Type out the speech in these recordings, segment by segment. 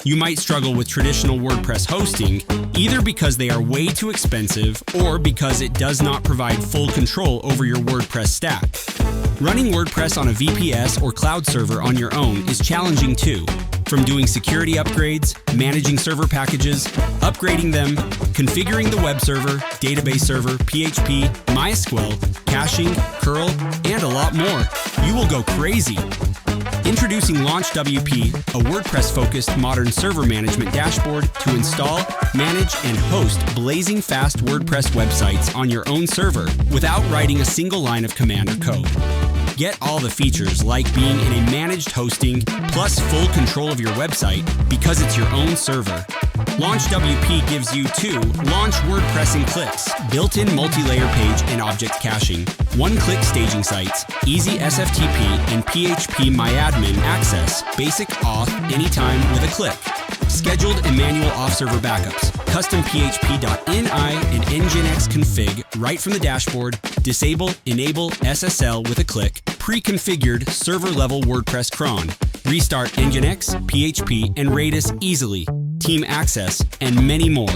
You might struggle with traditional WordPress hosting, either because they are way too expensive or because it does not provide full control over your WordPress stack. Running WordPress on a VPS or cloud server on your own is challenging too. From doing security upgrades, managing server packages, upgrading them, configuring the web server, database server, PHP, MySQL, caching, curl, and a lot more. You will go crazy. Introducing LaunchWP, a WordPress-focused modern server management dashboard to install, manage, and host blazing fast WordPress websites on your own server without writing a single line of command or code. Get all the features like being in a managed hosting plus full control of your website because it's your own server. LaunchWP gives you 2 Launch WordPress in clicks, built-in multi-layer page and object caching, one-click staging sites, easy SFTP and PHP MyAdmin access, basic auth anytime with a click, scheduled and manual off-server backups, custom php.ini and nginx config right from the dashboard, disable, enable SSL with a click, pre-configured server-level WordPress cron, restart nginx, PHP, and Redis easily, team access, and many more.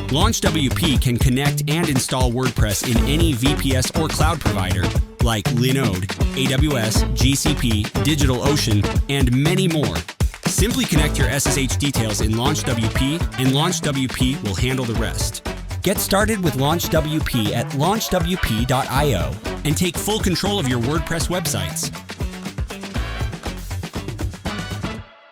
LaunchWP can connect and install WordPress in any VPS or cloud provider like Linode, AWS, GCP, DigitalOcean, and many more. Simply connect your SSH details in LaunchWP, and LaunchWP will handle the rest. Get started with LaunchWP at launchwp.io and take full control of your WordPress websites.